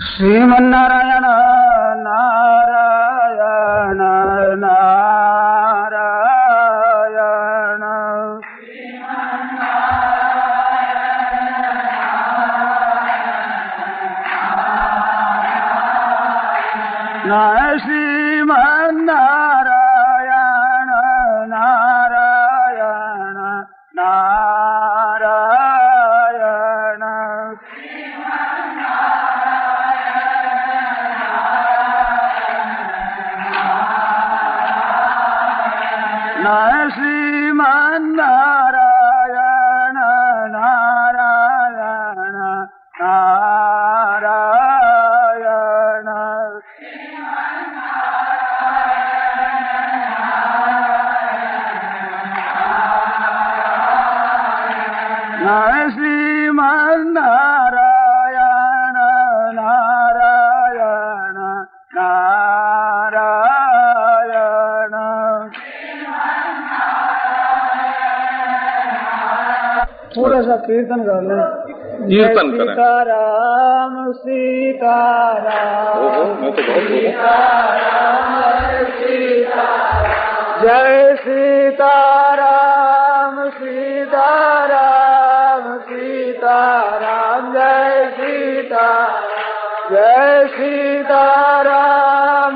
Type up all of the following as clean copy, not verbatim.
श्रीमन्नारायण नारायण नारायण श्रीमन्नारायण नारायण नारायण श्रीमन्नारायण नारायण नारायण श्रीमन्नारायण नारायण नारायण थोड़ा सा कीर्तन कर ले। कीर्तन करें। सीताराम सीताराम जय सीताराम सीताराम सीताराम जय सीताराम जय सीताराम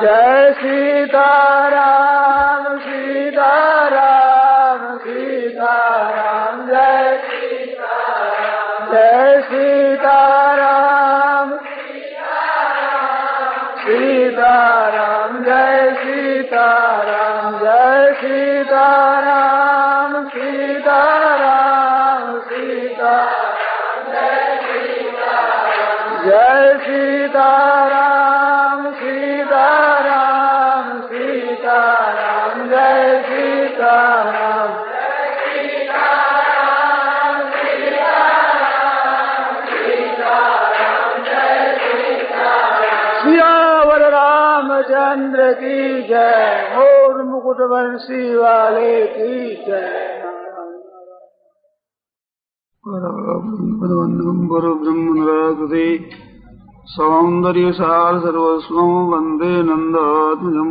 जय सीताराम सीताराम सीताराम जय सीताराम जय सीताराम सीताराम जय सीताराम जय सीताराम सीताराम सीताराम जय सीताराम सीताराम सीताराम जय सीताराम सियावर रामचंद्र की जय और मुकुट बंसी वाले की जय। परब्रह्मणराकृते सौंदर्य सार सर्वस्वं वंदे नंदात्मजं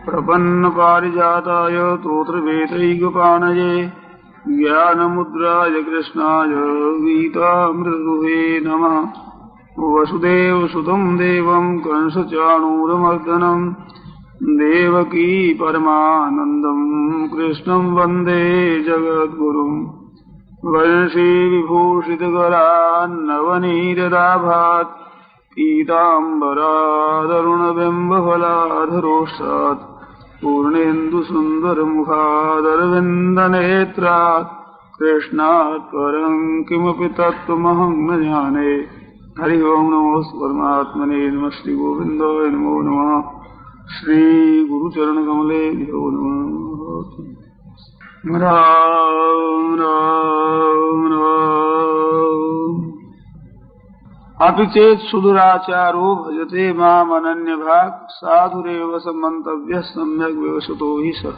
प्रपन्न पारिजाताय तोत्रवेत्रैकपाणये ज्ञानमुद्राय कृष्णाय गीतामृतदुहे नमः। वसुदेवसुतं देवं कंसचाणूरमर्दनं देवकी परमानन्दं कृष्णं वन्दे जगद्गुरुं। वंशी विभूषितकरान्नवनीरदाभात् पीताम्बरादरुणबिम्बफलाधरोष्टात् पूर्णेन्दुसुन्दरमुखादरविन्दनेत्रात् कृष्णात् परं किमपि तत्त्वमहं न जाने। हरि ओं नमो परमात्मने नमः श्री गोविन्दाय नमो नमः श्री गुरुचरणकमलेभ्यो नमः। राम राम राम अपि चेत् सुदुराचारो भजते माम् अनन्यभाक् साधुरेव समन्तव्यः सम्यक् विवसतो हि सः।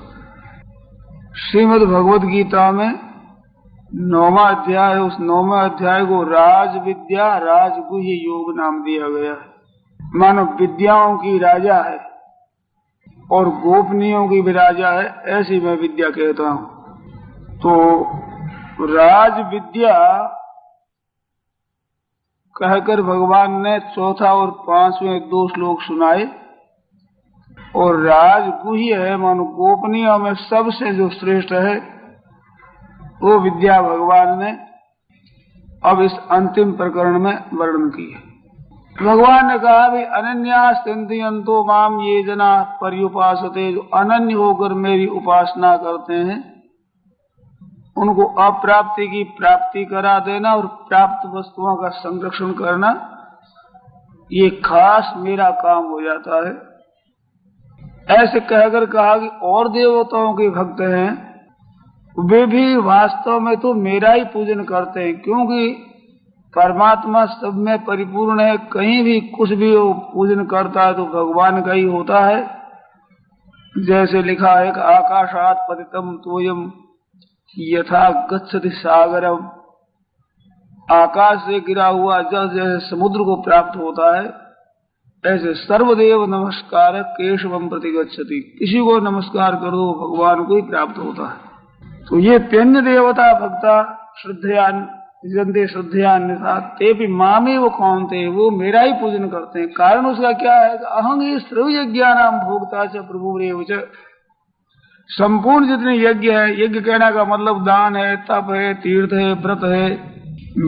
श्रीमद् भगवद गीता में 9वां अध्याय, उस 9वें अध्याय को राज विद्या राजगुह्य योग नाम दिया गया है। मानो विद्याओं की राजा है और गोपनीयों की भी राजा है, ऐसी मैं विद्या कहता हूँ। तो राज विद्या कहकर भगवान ने चौथा और 5वें 2 श्लोक सुनाए। और राजगुह्य है मानो गोपनीयों में सबसे जो श्रेष्ठ है वो विद्या भगवान ने अब इस अंतिम प्रकरण में वर्णन की है। भगवान ने कहा भी अनन्यास्तिंतयन्तो माम ये जना पर्युपासते, जो अनन्य होकर मेरी उपासना करते हैं उनको अप्राप्ति की प्राप्ति करा देना और प्राप्त वस्तुओं का संरक्षण करना, ये खास मेरा काम हो जाता है। ऐसे कहकर कहा कि और देवताओं के भक्त हैं वे भी वास्तव में तो मेरा ही पूजन करते हैं, क्योंकि परमात्मा सब में परिपूर्ण है। कहीं भी कुछ भी वो पूजन करता है तो भगवान का ही होता है। जैसे लिखा है कि आकाशात पतितम तोयम यथा गच्छति सागरम, आकाश से गिरा हुआ जल जैसे समुद्र को प्राप्त होता है, ऐसे सर्वदेव नमस्कार केशवम प्रति गच्छति, किसी को नमस्कार कर दो भगवान को ही प्राप्त होता है। तो ये पेन्य देवता भक्ता श्रद्धयान जंदे श्रद्धयान्यथा ते भी मामे वो कौन थे, वो मेरा ही पूजन करते हैं। कारण उसका क्या है? अहंग ये सर्व यज्ञानाम भोक्ता च प्रभुरेव च। संपूर्ण जितने यज्ञ है, यज्ञ कहने का मतलब दान है, तप है, तीर्थ है, व्रत है,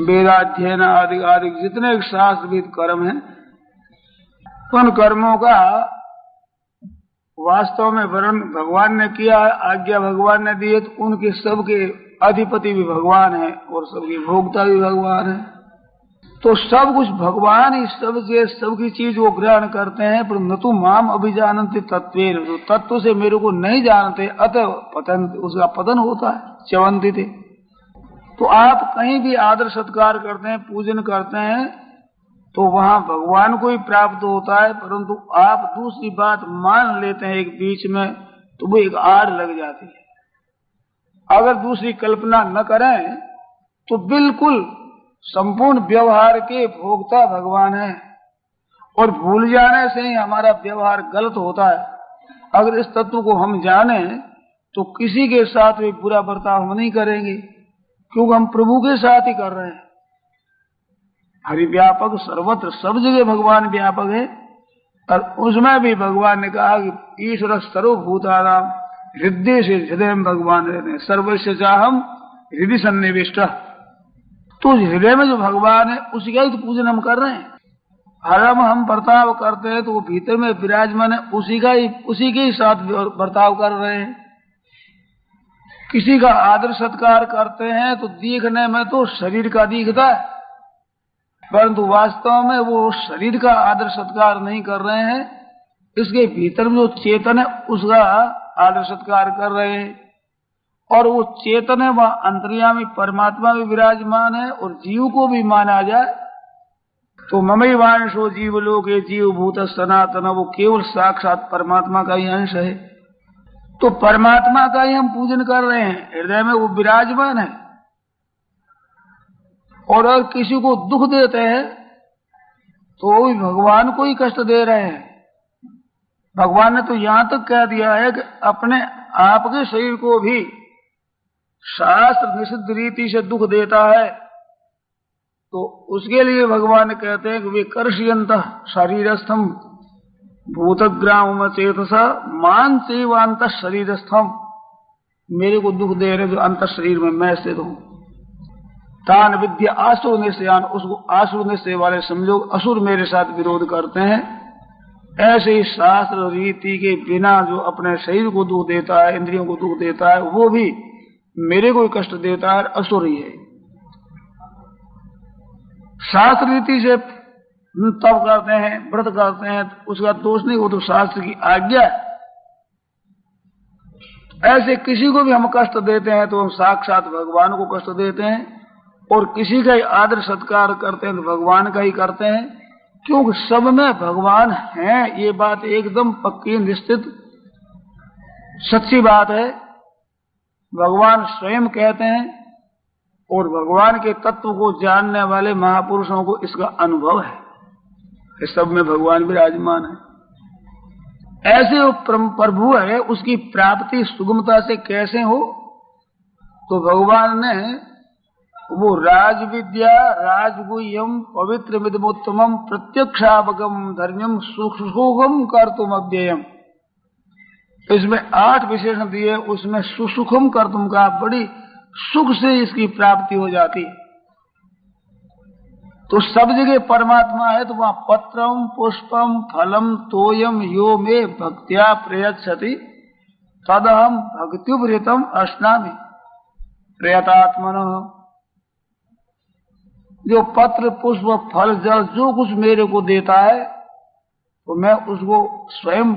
वेदाध्ययन आदि आदि जितने शास्त्रविद कर्म है, उन कर्मों का वास्तव में वर्णन भगवान ने किया है, आज्ञा भगवान ने दी है, तो उनके सबके अधिपति भी भगवान है और सबकी भोक्ता भी भगवान है। तो सब कुछ भगवान ही सबकी चीज वो ग्रहण करते हैं। पर न तो माम अभिजानन्ति तत्वेन, तो तत्व से मेरे को नहीं जानते, अतः पतन, उसका पतन होता है, च्यवन्ति थे। तो आप कहीं भी आदर सत्कार करते हैं, पूजन करते हैं, तो वहां भगवान को ही प्राप्त होता है। परंतु आप दूसरी बात मान लेते हैं एक बीच में, तो वो एक आड़ लग जाती है। अगर दूसरी कल्पना न करें तो बिल्कुल संपूर्ण व्यवहार के भोक्ता भगवान है, और भूल जाने से ही हमारा व्यवहार गलत होता है। अगर इस तत्व को हम जाने तो किसी के साथ भी बुरा बर्ताव हम नहीं करेंगे, क्योंकि हम प्रभु के साथ ही कर रहे हैं। हरि व्यापक सर्वत्र, सब जगह भगवान व्यापक है। और उसमें भी भगवान ने कहा कि ईश्वर सर्वभूतानां हृदय से हृदय में भगवान रहते हैं, सर्वस्य चाहम हृदय सन्निविष्ट। तो हृदय में जो भगवान है उसी का ही तो पूजन हम कर रहे हैं। हरम हम बर्ताव करते हैं तो वो भीतर में विराजमान है, उसी के ही साथ बर्ताव कर रहे हैं। किसी का आदर सत्कार करते हैं तो दिखने में तो शरीर का दिखता है, परंतु वास्तव में वो शरीर का आदर सत्कार नहीं कर रहे हैं, इसके भीतर में जो चेतन है उसका आदर सत्कार कर रहे हैं। और वो चेतन है, वह अंतर्यामी परमात्मा भी विराजमान है। और जीव को भी माना जाए तो ममई वांशो जीव लोके जीव भूत सनातन, वो केवल साक्षात परमात्मा का ही अंश है। तो परमात्मा का ही हम पूजन कर रहे हैं, हृदय में वो विराजमान है। और अगर किसी को दुख देते हैं तो वो भी भगवान को ही कष्ट दे रहे हैं। भगवान ने तो यहां तक कह दिया है कि अपने आपके शरीर को भी शास्त्र निषिद्ध रीति से दुख देता है, तो उसके लिए भगवान कहते हैं कि वे कर्षयंत शरीरस्थम भूतग्राम चेतसा मान सेवांत शरीरस्थम, मेरे को दुख दे रहे जो अंत शरीर में मैं स्थित हूं। तान विद्या आसुर निश्चयान, उसको आसुर निश्चय वाले समझो, असुर मेरे साथ विरोध करते हैं। ऐसे ही शास्त्र रीति के बिना जो अपने शरीर को दुख देता है, इंद्रियों को दुख देता है, वो भी मेरे को कष्ट देता है, असुर ही है। शास्त्र रीति से तप करते हैं, व्रत करते हैं, तो उसका दोष नहीं, वो तो शास्त्र की आज्ञा है। ऐसे किसी को भी हम कष्ट देते हैं तो हम साक्षात भगवान को कष्ट देते हैं, और किसी का ही आदर सत्कार करते हैं तो भगवान का ही करते हैं, क्योंकि सब में भगवान है। ये बात एकदम पक्की निश्चित सच्ची बात है। भगवान स्वयं कहते हैं, और भगवान के तत्व को जानने वाले महापुरुषों को इसका अनुभव है कि सब में भगवान विराजमान है। ऐसे वो प्रभु है, उसकी प्राप्ति सुगमता से कैसे हो? तो भगवान ने वो राज विद्या राजगुह्यम पवित्र विदमोत्तमम प्रत्यक्षावगम धर्म्यम सुसुखम कर्तुम अव्ययम, इसमें 8 विशेषण दिए। उसमें सुसुखम कर्तुम का, बड़ी सुख से इसकी प्राप्ति हो जाती है। तो सब जगह परमात्मा है, तो वहां पत्रम पुष्पम फलम तोयम यो मे भक्त्या प्रयच्छति तदहम भक्त्युपहृतम अश्नामि प्रयतात्मनः। जो पत्र पुष्प फल जल जो कुछ मेरे को देता है तो मैं उसको स्वयं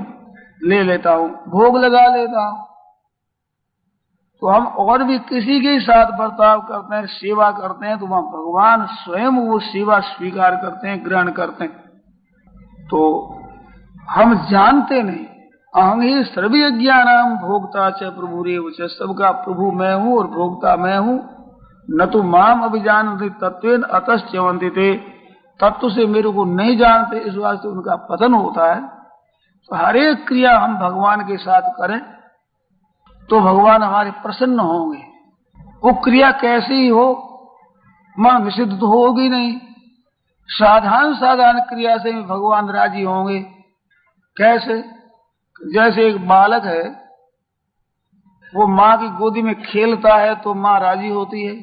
ले लेता हूं, भोग लगा लेता हूं। तो हम और भी किसी के साथ बर्ताव करते हैं, सेवा करते हैं, तो वहां भगवान स्वयं वो सेवा स्वीकार करते हैं, ग्रहण करते हैं। तो हम जानते नहीं, अहं ही सर्वयज्ञानां भोक्ता च प्रभुरेव च, सबका प्रभु मैं हूँ और भोक्ता मैं हूँ। न तो माम अभिजानन्ति तत्वेन अतश्च्यवन्ति ते, तत्व से मेरे को नहीं जानते, इस वास्ते उनका पतन होता है। तो हर एक क्रिया हम भगवान के साथ करें तो भगवान हमारे प्रसन्न होंगे। वो क्रिया कैसी हो, मन निषिद्ध तो होगी नहीं। साधारण क्रिया से भी भगवान राजी होंगे। कैसे? जैसे एक बालक है, वो माँ की गोदी में खेलता है तो माँ राजी होती है।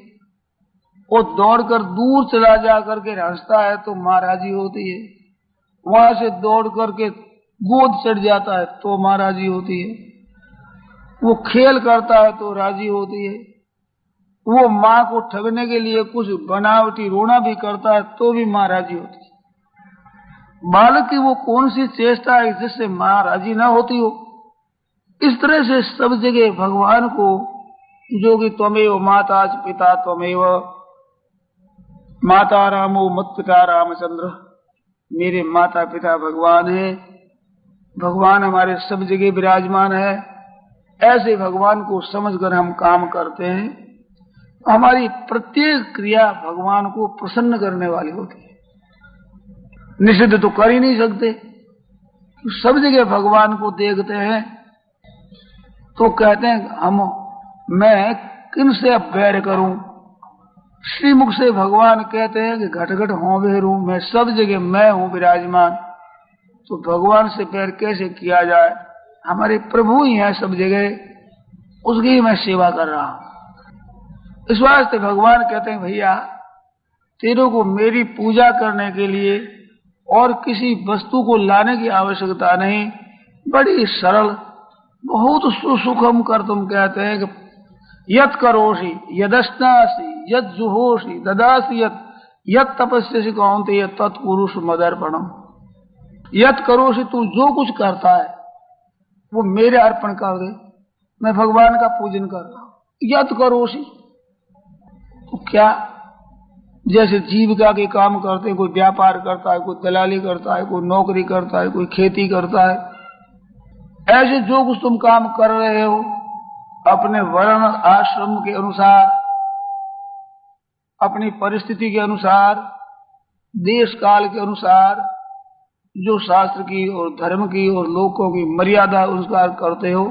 वो दौड़कर दूर चला जा करके हंसता है तो माँ राजी होती है। वहां से दौड़ करके गोद चढ़ जाता है तो माँ राजी होती है। वो खेल करता है तो राजी होती है। वो माँ को ठगने के लिए कुछ बनावटी रोना भी करता है तो भी माँ राजी होती है। बालक की वो कौन सी चेष्टा है जिससे माँ राजी ना होती हो? इस तरह से सब जगह भगवान को, जो कि त्वमेव माता पिता त्वमेव, माता रामो मत पिता रामचंद्र, मेरे माता पिता भगवान है, भगवान हमारे सब जगह विराजमान है। ऐसे भगवान को समझकर हम काम करते हैं, हमारी प्रत्येक क्रिया भगवान को प्रसन्न करने वाली होती है। निषिद्ध तो कर ही नहीं सकते, सब जगह भगवान को देखते हैं तो कहते हैं मैं किन से बैर करूं। श्रीमुख से भगवान कहते हैं कि घट घट हों बेरू, मैं सब जगह मैं हूं विराजमान। तो भगवान से बैर कैसे किया जाए? हमारे प्रभु ही हैं सब जगह, उसकी ही मैं सेवा कर रहा हूं। इस वास्ते भगवान कहते हैं भैया तेरे को मेरी पूजा करने के लिए और किसी वस्तु को लाने की आवश्यकता नहीं, बड़ी सरल बहुत सुसुखम कर तुम कहते हैं कि यत करोषि यदश्नासि यत जुहोषि ददासि यत तपस्यसि कौन्तेय तत्पुरुष मदर्पणम। यत करोषि, तू जो कुछ करता है वो मेरे अर्पण कर दे, मैं भगवान का पूजन कर रहा हूं। यत करोषि तो क्या? जैसे जीविका के काम करते हैं, कोई व्यापार करता है, कोई दलाली करता है, कोई नौकरी करता है, कोई खेती करता है, ऐसे जो कुछ तुम काम कर रहे हो अपने वर्ण आश्रम के अनुसार, अपनी परिस्थिति के अनुसार, देश काल के अनुसार, जो शास्त्र की और धर्म की और लोगों की मर्यादा अनुसार करते हो,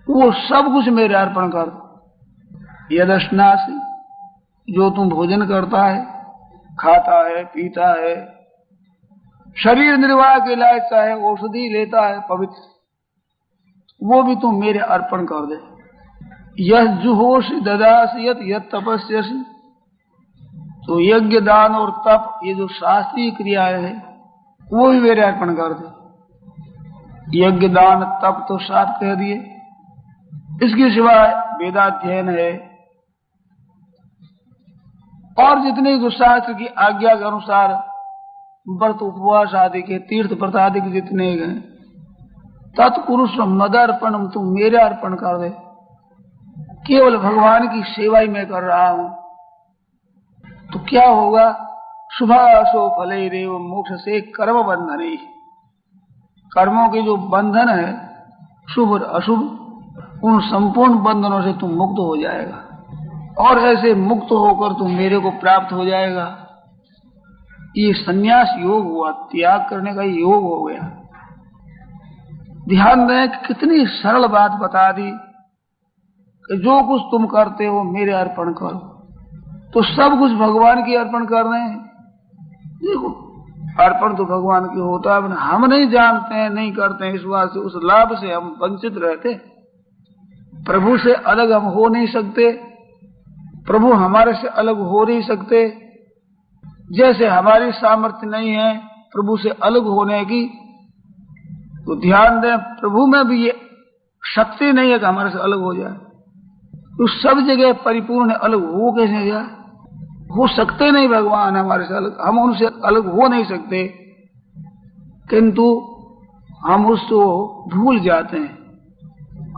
वो सब कुछ मेरे अर्पण कर दो। यदश्नासि, जो तुम भोजन करता है, खाता है, पीता है, शरीर निर्वाह के लायक चाहे औषधि लेता है पवित्र, वो भी तुम मेरे अर्पण कर दे। यह जुहोषि ददासि यत तपस्यसि, तो यज्ञ दान और तप, ये जो शास्त्रीय क्रियाएं हैं वो भी मेरे अर्पण कर दे। यज्ञ दान तप तो साथ कह दिए, इसके सिवाय वेदाध्ययन है और जितने जो शास्त्र की आज्ञा के अनुसार व्रत उपवास आदि के, तीर्थ व्रत आदि के जितने हैं, तत्पुरुष मदर्पण तुम मेरे अर्पण कर दे। केवल भगवान की सेवा ही मैं कर रहा हूं तो क्या होगा? शुभाशो फले रेव मोक्ष से कर्म बंधन ही, कर्मों के जो बंधन है शुभ और अशुभ, उन संपूर्ण बंधनों से तुम मुक्त हो जाएगा और ऐसे मुक्त होकर तुम मेरे को प्राप्त हो जाएगा। ये संन्यास योग हुआ, त्याग करने का योग हो गया। ध्यान दें कि कितनी सरल बात बता दी कि जो कुछ तुम करते हो मेरे अर्पण करो, तो सब कुछ भगवान की अर्पण कर रहे हैं। देखो अर्पण तो भगवान की होता है, हम नहीं जानते हैं, नहीं करते हैं, इस बात से उस लाभ से हम वंचित रहते। प्रभु से अलग हम हो नहीं सकते, प्रभु हमारे से अलग हो नहीं सकते। जैसे हमारी सामर्थ्य नहीं है प्रभु से अलग होने की, तो ध्यान दें प्रभु में भी ये शक्ति नहीं है कि हमारे से अलग हो जाए। तो सब जगह परिपूर्ण अलग हो कैसे जाए? हो सकते नहीं भगवान हमारे से अलग, हम उनसे अलग हो नहीं सकते, किंतु हम उसको भूल जाते हैं,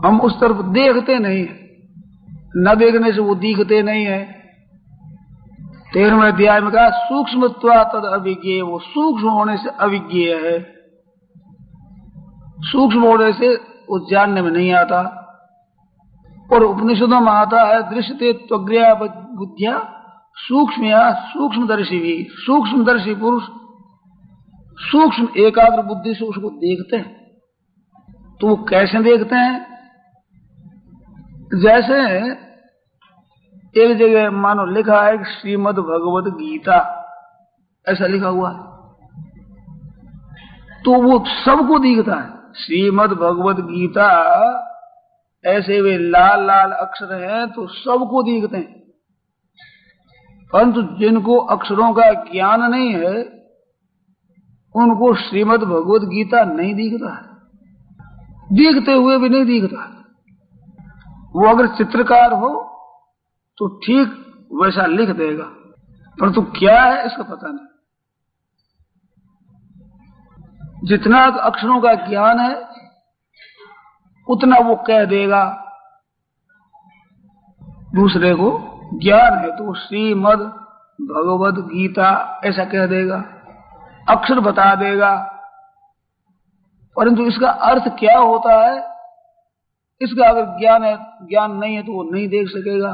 हम उस तरफ देखते नहीं, न देखने से वो दिखते नहीं है। 13वें अध्याय में कहा सूक्ष्मत्वा तद अविज्ञेय, वो सूक्ष्म होने से अविज्ञेय है। सूक्ष्म होने से वो जानने में नहीं आता। और उपनिषदों में आता है दृश्यते त्वग्र्या बुद्धिया सूक्ष्म या सूक्ष्मदर्शी भी। सूक्ष्मदर्शी पुरुष सूक्ष्म एकाग्र बुद्धि से उसको देखते हैं। तो वो कैसे देखते हैं? जैसे एक जगह मानो लिखा है श्रीमद् भगवद गीता, ऐसा लिखा हुआ है, तो वो सबको दिखता है। श्रीमद् भगवद गीता ऐसे वे लाल लाल अक्षर हैं तो सबको दिखते हैं, परंतु जिनको अक्षरों का ज्ञान नहीं है उनको श्रीमद् भगवद गीता नहीं दिखता है, दिखते हुए भी नहीं दिखता। वो अगर चित्रकार हो तो ठीक वैसा लिख देगा, परंतु क्या है इसका पता नहीं। जितना अक्षरों का ज्ञान है उतना वो कह देगा, दूसरे को ज्ञान है तो श्रीमद् भगवद गीता ऐसा कह देगा, अक्षर बता देगा, परंतु इसका अर्थ क्या होता है इसका अगर ज्ञान नहीं है तो वो नहीं देख सकेगा।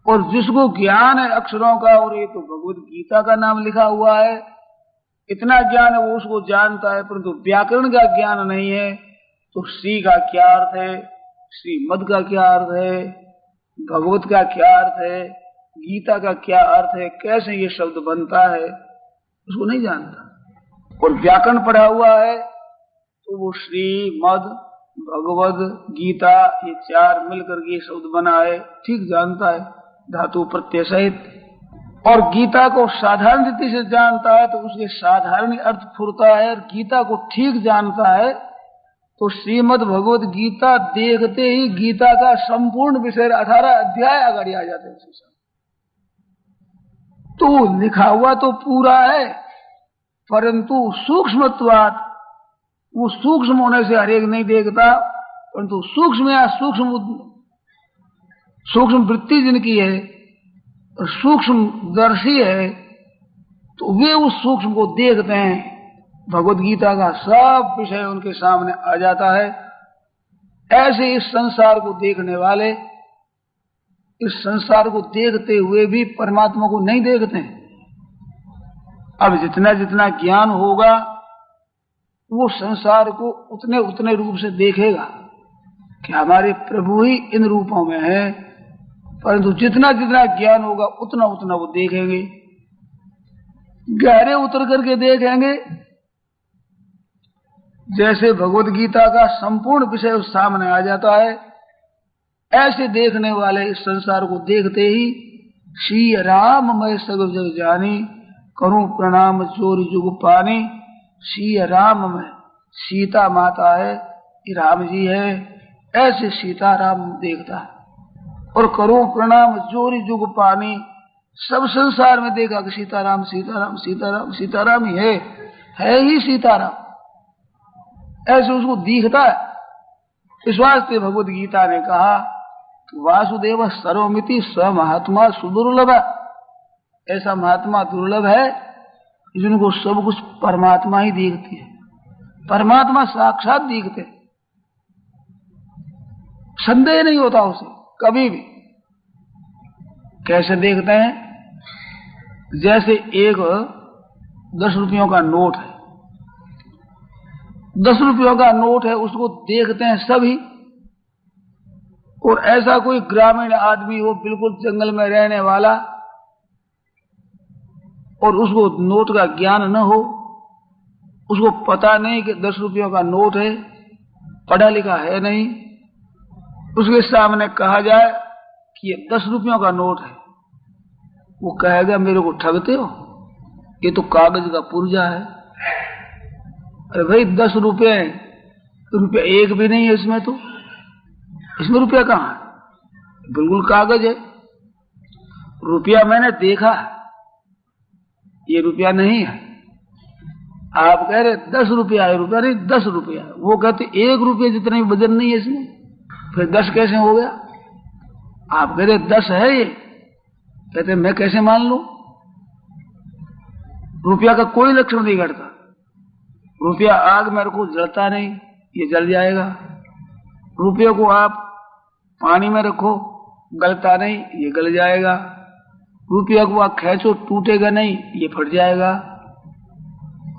और जिसको ज्ञान है अक्षरों का, और ये तो भगवद गीता का नाम लिखा हुआ है, इतना ज्ञान है वो उसको जानता है, परंतु व्याकरण का ज्ञान नहीं है तो श्री का क्या अर्थ है, श्रीमद का क्या अर्थ है, भगवत का क्या अर्थ है, गीता का क्या अर्थ है, कैसे ये शब्द बनता है, उसको नहीं जानता। और व्याकरण पढ़ा हुआ है तो वो श्रीमद भगवद गीता ये चार मिलकर के शब्द बना है ठीक जानता है, धातु प्रत्यय सहित। और गीता को साधारण रीति से जानता है तो उसके साधारण अर्थ फुरता है, और गीता को ठीक जानता है तो श्रीमद् भगवद गीता देखते ही गीता का संपूर्ण विषय 18 अध्याय आगे आ जाते हैं। तो लिखा हुआ तो पूरा है, परंतु सूक्ष्मत्वात् वो सूक्ष्म होने से हर एक नहीं देखता, परंतु सूक्ष्म या सूक्ष्म वृत्ति जिनकी है, सूक्ष्म दर्शी है, तो वे उस सूक्ष्म को देखते हैं। भगवद गीता का सब विषय उनके सामने आ जाता है। ऐसे इस संसार को देखने वाले इस संसार को देखते हुए भी परमात्मा को नहीं देखते हैं। अब जितना जितना ज्ञान होगा वो संसार को उतने उतने रूप से देखेगा कि हमारे प्रभु ही इन रूपों में है, परंतु जितना जितना ज्ञान होगा उतना उतना वो देखेंगे, गहरे उतर करके देखेंगे। जैसे भगवद गीता का संपूर्ण विषय उस सामने आ जाता है, ऐसे देखने वाले इस संसार को देखते ही श्री राम मैं सगल जग जानी करूं प्रणाम चोरी जुग पानी। श्री राम में सीता माता है, राम जी है, ऐसे सीता राम देखता है। और करूं प्रणाम चोरी जुग पानी, सब संसार में देखा कि सीताराम सीताराम सीताराम सीताराम ही है ही सीताराम, ऐसे उसको दिखता है। इस वास्ते भगवद गीता ने कहा वासुदेव सर्वमिति स्व महात्मा सुदुर्लभ। ऐसा महात्मा दुर्लभ है जिनको सब कुछ परमात्मा ही दिखती है, परमात्मा साक्षात दिखते, संदेह नहीं होता उसे कभी भी। कैसे देखते हैं? जैसे एक 10 रुपयों का नोट है, 10 रुपयों का नोट है, उसको देखते हैं सभी। और ऐसा कोई ग्रामीण आदमी हो बिल्कुल जंगल में रहने वाला और उसको नोट का ज्ञान न हो, उसको पता नहीं कि 10 रुपयों का नोट है, पढ़ा लिखा है नहीं, उसके सामने कहा जाए कि ये 10 रुपयों का नोट है, वो कहेगा मेरे को ठगते हो, ये तो कागज का पुर्जा है। अरे भाई 10 रुपये एक भी नहीं है इसमें, तो इसमें रुपया कहाँ है? बिल्कुल कागज है। रुपया मैंने देखा, ये रुपया नहीं है। आप कह रहे 10 रुपया है, रुपया नहीं 10 रुपया। वो कहते 1 रुपये जितना भी वजन नहीं है इसमें, फिर 10 कैसे हो गया? आप कह रहे 10 है ये, कहते मैं कैसे मान लूं? रुपया का कोई लक्षण नहीं घटता। रुपया आग में रखो जलता नहीं, ये जल जाएगा। रुपये को आप पानी में रखो गलता नहीं, ये गल जाएगा। रुपया को आप खींचो टूटेगा नहीं, ये फट जाएगा।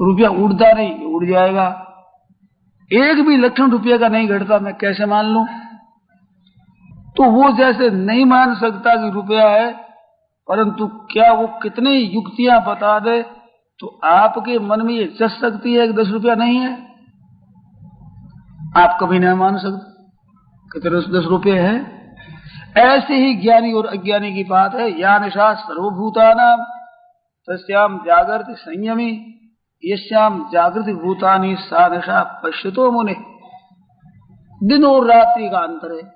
रुपया उड़ता नहीं, ये उड़ जाएगा। एक भी लक्षण रुपये का नहीं घटता, मैं कैसे मान लूं? तो वो जैसे नहीं मान सकता कि रुपया है, परंतु क्या वो कितनी युक्तियां बता दे तो आपके मन में ये जच सकती है कि 10 रुपया नहीं है? आप कभी नहीं मान सकते कितने 10 रुपये है। ऐसे ही ज्ञानी और अज्ञानी की बात है। या निशा सर्वभूतानाम तस्याम जागृति संयमी यस्याम जागृति भूतानि सा निशा पश्यतो मुने। दिन और रात्रि का अंतर है।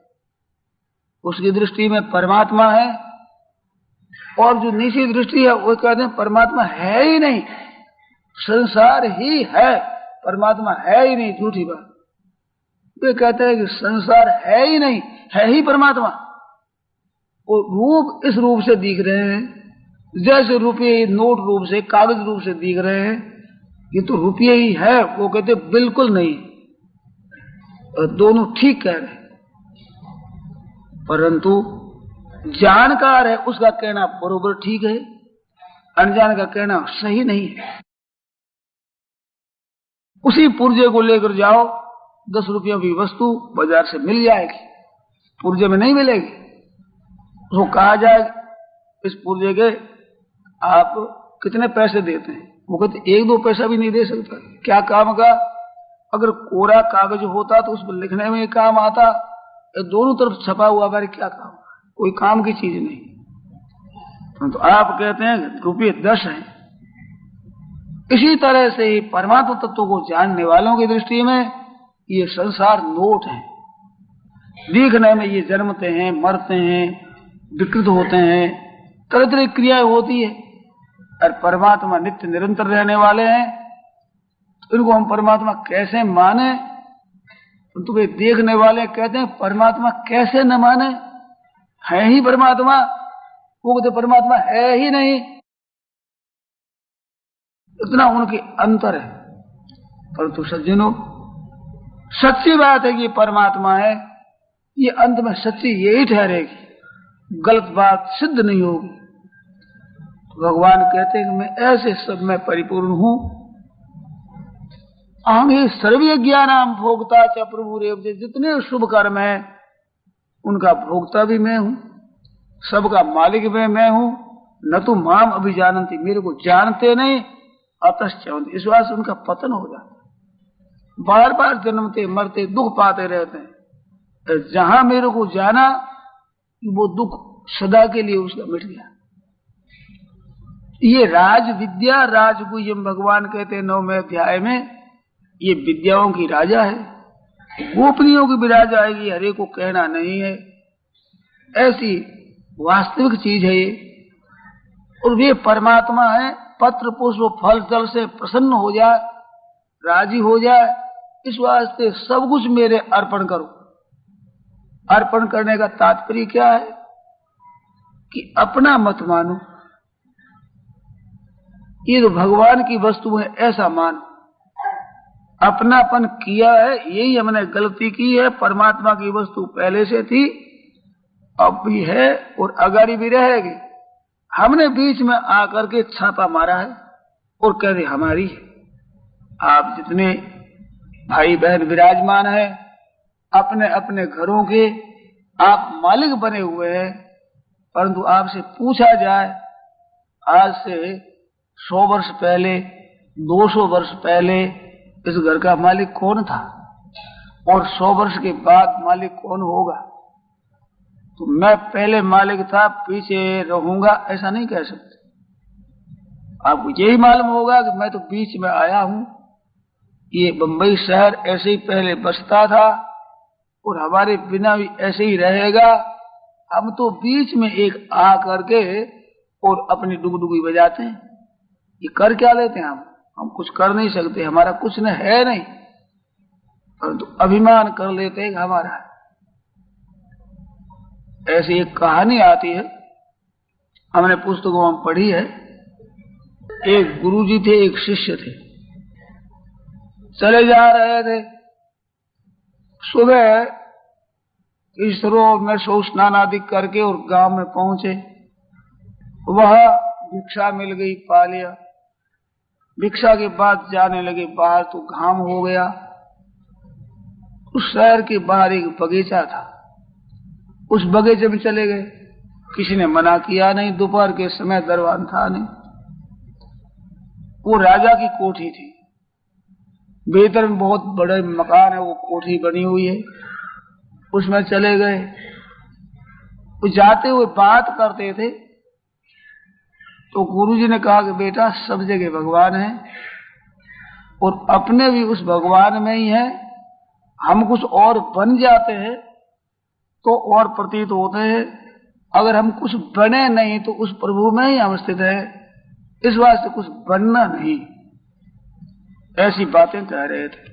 उसकी दृष्टि में परमात्मा है और जो नीची दृष्टि है वो कहते हैं परमात्मा है ही नहीं, संसार ही है, परमात्मा है ही नहीं। झूठी बात। वे कहते हैं कि संसार है ही नहीं, है ही परमात्मा। वो रूप इस रूप से दिख रहे हैं जैसे रुपये नोट रूप से, कागज रूप से दिख रहे हैं, ये तो रुपये ही है। वो कहते बिल्कुल नहीं। और दोनों ठीक कह रहे हैं, परंतु जानकार है उसका कहना बरोबर ठीक है, अनजान का कहना सही नहीं है। उसी पुर्जे को लेकर जाओ, 10 रुपयों की वस्तु बाजार से मिल जाएगी, पुर्जे में नहीं मिलेगी। उसको कहा जाए इस पुर्जे के आप कितने पैसे देते हैं? वो कहते 1-2 पैसा भी नहीं दे सकता। क्या काम का? अगर कोरा कागज होता तो उस पर लिखने में काम आता, दोनों तरफ छपा हुआ बारे क्या काम? कोई काम की चीज नहीं। तो आप कहते हैं रुपये 10 हैं। इसी तरह से ही परमात्मा तत्व को जानने वालों की दृष्टि में ये संसार नोट है। दिखने में ये जन्मते हैं, मरते हैं, विकृत होते हैं, तरह तरह की क्रियाएं होती है, और परमात्मा नित्य निरंतर रहने वाले हैं। तो इनको हम परमात्मा कैसे माने? तो वे देखने वाले कहते हैं परमात्मा कैसे न माने, है ही परमात्मा। वो कहते परमात्मा है ही नहीं। इतना उनके अंतर है। परंतु सज्जनों, सच्ची बात है कि परमात्मा है, ये अंत में सच्ची यही ठहरेगी, गलत बात सिद्ध नहीं होगी। तो भगवान कहते हैं कि मैं ऐसे सब में परिपूर्ण हूं। अहम सर्वे ज्ञानाम भोक्ता च प्रभु रेव। जितने शुभ कर्म है उनका भोक्ता भी मैं हूं, सबका मालिक भी मैं हूं। न तो माम अभिजानन्ति, मेरे को जानते नहीं, अतश्चवन्ति, इस बात से उनका पतन हो जाता है। बार बार जन्मते मरते दुख पाते रहते हैं। जहां मेरे को जाना वो दुख सदा के लिए उसका मिट गया। ये राज विद्या राजगुह्यम भगवान कहते हैं 9वें अध्याय में, ये विद्याओं की राजा है, गोपनीयों की भी राजा है। ये हरे को कहना नहीं है, ऐसी वास्तविक चीज है ये। और वे परमात्मा है। पत्र पुष्प फल जल से प्रसन्न हो जाए, राजी हो जाए, इस वास्ते सब कुछ मेरे अर्पण करो। अर्पण करने का तात्पर्य क्या है कि अपना मत मानो, ये तो भगवान की वस्तु है ऐसा मानो। अपनापन किया है, यही हमने गलती की है। परमात्मा की वस्तु पहले से थी, अब भी है और आगाड़ी भी रहेगी। हमने बीच में आकर के छापा मारा है और कह दे हमारी है। आप जितने भाई बहन विराजमान है अपने अपने घरों के आप मालिक बने हुए हैं, परंतु आपसे पूछा जाए आज से 100 वर्ष पहले, 200 वर्ष पहले इस घर का मालिक कौन था और 100 वर्ष के बाद मालिक कौन होगा, तो मैं पहले मालिक था पीछे रहूंगा ऐसा नहीं कह सकते। आपको यही मालूम होगा कि मैं तो बीच में आया हूं। ये बंबई शहर ऐसे ही पहले बसता था और हमारे बिना भी ऐसे ही रहेगा। हम तो बीच में एक आ करके और अपनी डुगडुगी बजाते हैं। ये कर क्या लेते हैं? हम कुछ कर नहीं सकते, हमारा कुछ न है नहीं, परंतु अभिमान कर लेते हैं हमारा है। ऐसी एक कहानी आती है, हमने पुस्तकों में पढ़ी है। एक गुरुजी थे, एक शिष्य थे। चले जा रहे थे। सुबह इस सरोवर में सो स्नान आदि करके और गांव में पहुंचे। वह भिक्षा मिल गई, पा लिया। भिक्षा के बाद जाने लगे बाहर, तो घाम हो गया। उस शहर के बाहर एक बगीचा था, उस बगीचे में चले गए। किसी ने मना किया नहीं, दोपहर के समय दरबान था नहीं। वो राजा की कोठी थी, भीतर में बहुत बड़े मकान है, वो कोठी बनी हुई है, उसमें चले गए। वो जाते हुए बात करते थे, तो गुरुजी ने कहा कि बेटा सब जगह भगवान है और अपने भी उस भगवान में ही है। हम कुछ और बन जाते हैं तो और प्रतीत होते हैं, अगर हम कुछ बने नहीं तो उस प्रभु में ही हम स्थित है। इस वास्ते कुछ बनना नहीं। ऐसी बातें कह रहे थे।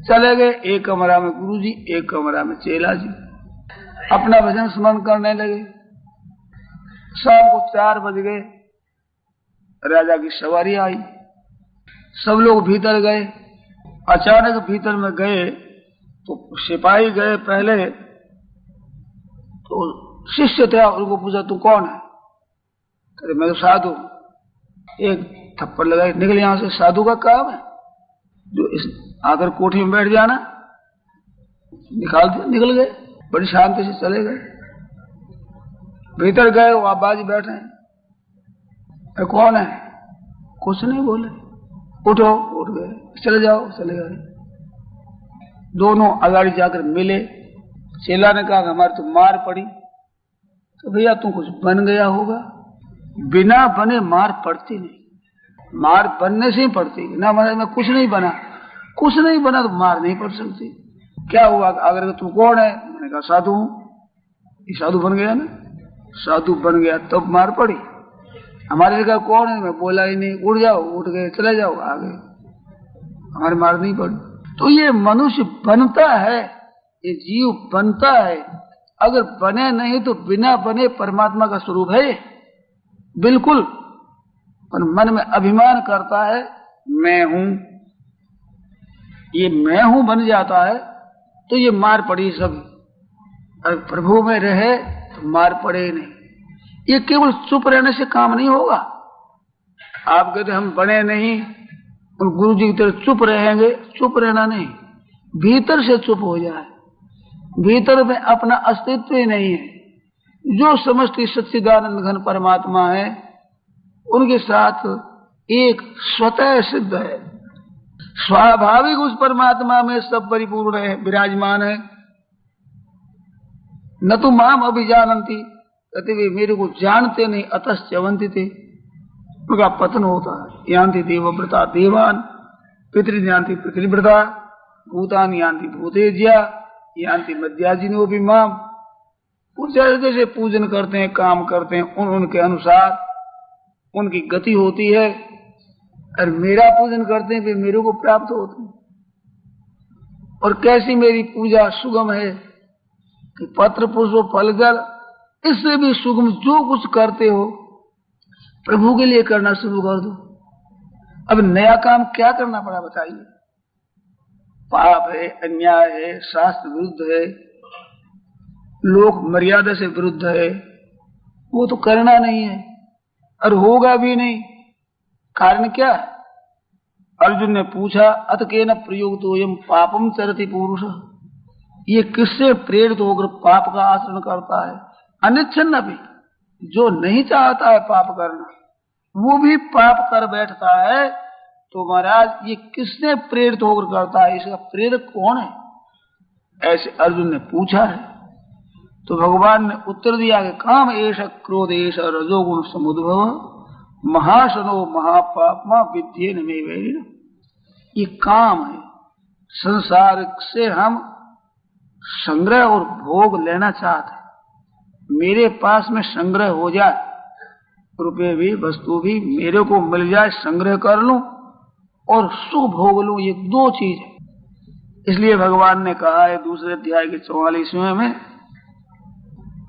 चले गए। एक कमरा में गुरुजी, एक कमरा में चेला जी अपना भजन स्मरण करने लगे। शाम को 4 बज गए। राजा की सवारी आई, सब लोग भीतर गए। अचानक भीतर में गए तो सिपाही गए पहले, तो शिष्य था, उनको पूछा तू कौन है? अरे मैं तो साधु। एक थप्पड़ लगाई, निकल यहां से। साधु का काम है जो इस आकर कोठी में बैठ जाना? निकाल दिया, निकल गए। बड़ी शांति से चले गए। भीतर गए, वो आबाजी बैठे हैं। अरे कौन है? कुछ नहीं बोले। उठो, उठ गए। चले जाओ, चले गए। दोनों अगाड़ी जाकर मिले। चेला ने कहा हमारी तो मार पड़ी। तो भैया तू कुछ बन गया होगा। बिना बने मार पड़ती नहीं, मार बनने से ही पड़ती। ना मैं कुछ नहीं बना, कुछ नहीं बना तो मार नहीं पड़ सकती। क्या हुआ? अगर तू कौन है? मैंने कहा साधु हूं। ये साधु बन गया ना? साधु बन गया तब मार पड़ी। हमारे जगह कौन है? मैं बोला ही नहीं। उड़ जाओ, उठ गए, चले जाओ, आ गए, हमारी मार नहीं पड़ी। तो ये मनुष्य बनता है, ये जीव बनता है। अगर बने नहीं तो बिना बने परमात्मा का स्वरूप है बिल्कुल। पर मन में अभिमान करता है मैं हूं, ये मैं हूं बन जाता है तो ये मार पड़ी सब। अगर प्रभु में रहे तो मार पड़े नहीं। ये केवल चुप रहने से काम नहीं होगा। आप कहते हम बने नहीं, गुरु जी की तरह चुप रहेंगे। चुप रहना नहीं, भीतर से चुप हो जाए। भीतर में अपना अस्तित्व ही नहीं है। जो समष्टि सच्चिदानंद घन परमात्मा है उनके साथ एक स्वतः सिद्ध है, स्वाभाविक उस परमात्मा में सब परिपूर्ण है, विराजमान है। न तो माम अभिजानंती, कहते वे मेरे को जानते नहीं। अतश्चवंती थे, उनका पतन होता है। यान्ति देवव्रता देवान, पितृयान्ति पितृव्रता, भूतान यान्ति भूतेज्या, यान्ति मध्याजिनो भी माम। वो जैसे जैसे पूजन करते हैं, काम करते हैं, उनके अनुसार उनकी गति होती है। और मेरा पूजन करते हैं वे मेरे को प्राप्त होते हैं। और कैसी मेरी पूजा सुगम है कि पत्र पुष्प फल जल, इससे भी सुगम जो कुछ करते हो प्रभु के लिए करना शुरू कर दो। अब नया काम क्या करना पड़ा बताइए? पाप है, अन्याय है, शास्त्र विरुद्ध है, लोक मर्यादा से विरुद्ध है, वो तो करना नहीं है और होगा भी नहीं। कारण क्या है? अर्जुन ने पूछा अत केन प्रयुक्तोऽयं पापम चरति पुरुष, ये किससे प्रेरित होकर पाप का आचरण करता है? अनिच्छन्न भी, जो नहीं चाहता है पाप करना वो भी पाप कर बैठता है। तो महाराज ये किसने प्रेरित होकर करता है? इसका प्रेरक कौन है? ऐसे अर्जुन ने पूछा है। तो भगवान ने उत्तर दिया कि काम एष क्रोध एष रजोगुण समुद्भव, महाशनो महापापमा विद्येन मे वैरिण। ये काम है। संसार से हम संग्रह और भोग लेना चाहते हैं। मेरे पास में संग्रह हो जाए, रुपये भी वस्तु भी मेरे को मिल जाए, संग्रह कर लूं और सुख भोग लूं, ये दो चीज है। इसलिए भगवान ने कहा है दूसरे अध्याय के 44वें में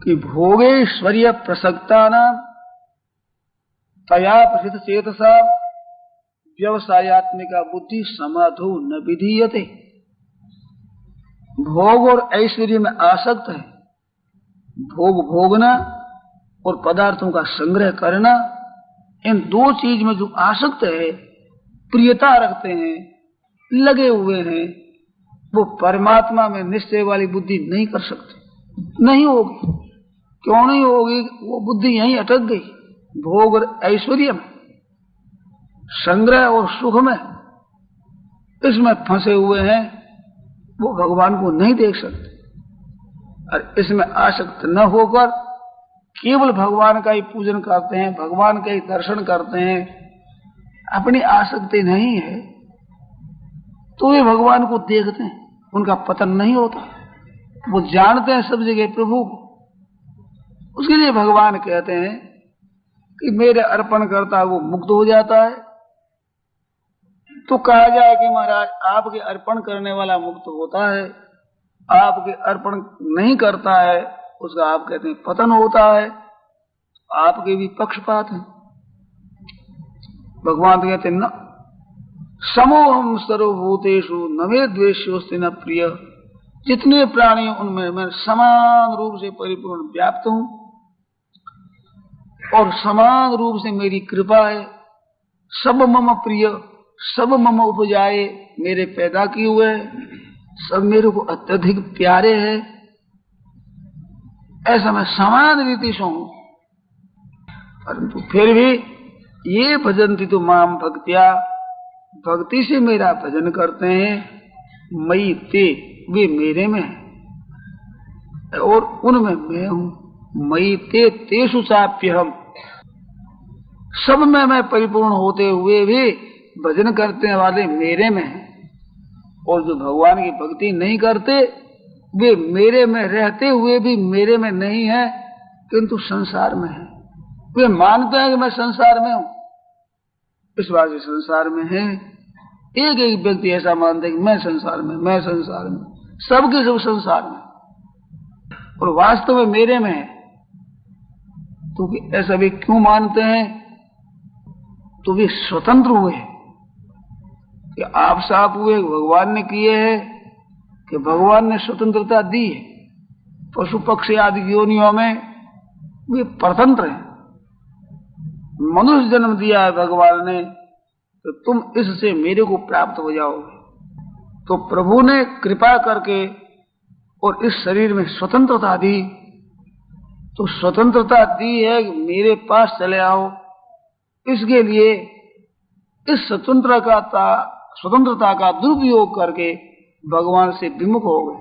कि भोगेश्वर्य प्रसक्ता नाम तया प्रसिद्ध चेतसा व्यवसायत्मिका बुद्धि समाधो न विधीयते। भोग और ऐश्वर्य में आसक्त है, भोग भोगना और पदार्थों का संग्रह करना, इन दो चीज में जो आसक्त है, प्रियता रखते हैं, लगे हुए हैं, वो परमात्मा में निश्चय वाली बुद्धि नहीं कर सकते, नहीं होगी। क्यों नहीं होगी? वो बुद्धि यहीं अटक गई, भोग और ऐश्वर्य में, संग्रह और सुख में, इसमें फंसे हुए हैं, वो भगवान को नहीं देख सकते। और इसमें आसक्त न होकर केवल भगवान का ही पूजन करते हैं, भगवान का ही दर्शन करते हैं, अपनी आसक्ति नहीं है, तो वे भगवान को देखते हैं, उनका पतन नहीं होता। वो जानते हैं सब जगह प्रभु को। उसके लिए भगवान कहते हैं कि मेरे अर्पण करता वो मुक्त हो जाता है। तो कहा जाए कि महाराज आपके अर्पण करने वाला मुक्त होता है, आपके अर्पण नहीं करता है उसका आप कहते हैं पतन होता है। आपके भी पक्षपात हैं। भगवान कहते हैं न समोहम सर्वभूतेषु न मे द्वेष्योस्ति न प्रिय। जितने प्राणी उनमें मैं समान रूप से परिपूर्ण व्याप्त हूं और समान रूप से मेरी कृपा है। सब मम प्रिय, सब मम उपजाए, मेरे पैदा किए हुए, सब मेरे को अत्यधिक प्यारे हैं। ऐसा मैं समान रीति से हूं, परंतु फिर भी ये भजन्ति तो माम भक्त्या, भक्ति से मेरा भजन करते हैं। मई ते, वे मेरे में है और उनमें मैं हूं। मई ते तेषु चाप्यहम्, सब में मैं परिपूर्ण होते हुए भी भजन करते वाले मेरे में है। और जो भगवान की भक्ति नहीं करते वे मेरे में रहते हुए भी मेरे में नहीं है, किंतु संसार में है। वे मानते हैं कि मैं संसार में हूं, इस बात से संसार में है। एक एक व्यक्ति ऐसा मानता है कि मैं संसार में, मैं संसार में, सबके सब संसार में, और वास्तव में मेरे में है। तो ऐसा वे क्यों मानते हैं? तो वे स्वतंत्र हुए कि आप साफ हुए भगवान ने किए हैं, कि भगवान ने स्वतंत्रता दी है। पशु पक्षी आदि योनियों में वे परतंत्र हैं। मनुष्य जन्म दिया है भगवान ने, तो तुम इससे मेरे को प्राप्त हो जाओगे। तो प्रभु ने कृपा करके और इस शरीर में स्वतंत्रता दी, तो स्वतंत्रता दी है कि मेरे पास चले आओ। इसके लिए इस स्वतंत्रता का दुरुपयोग करके भगवान से विमुख हो गए।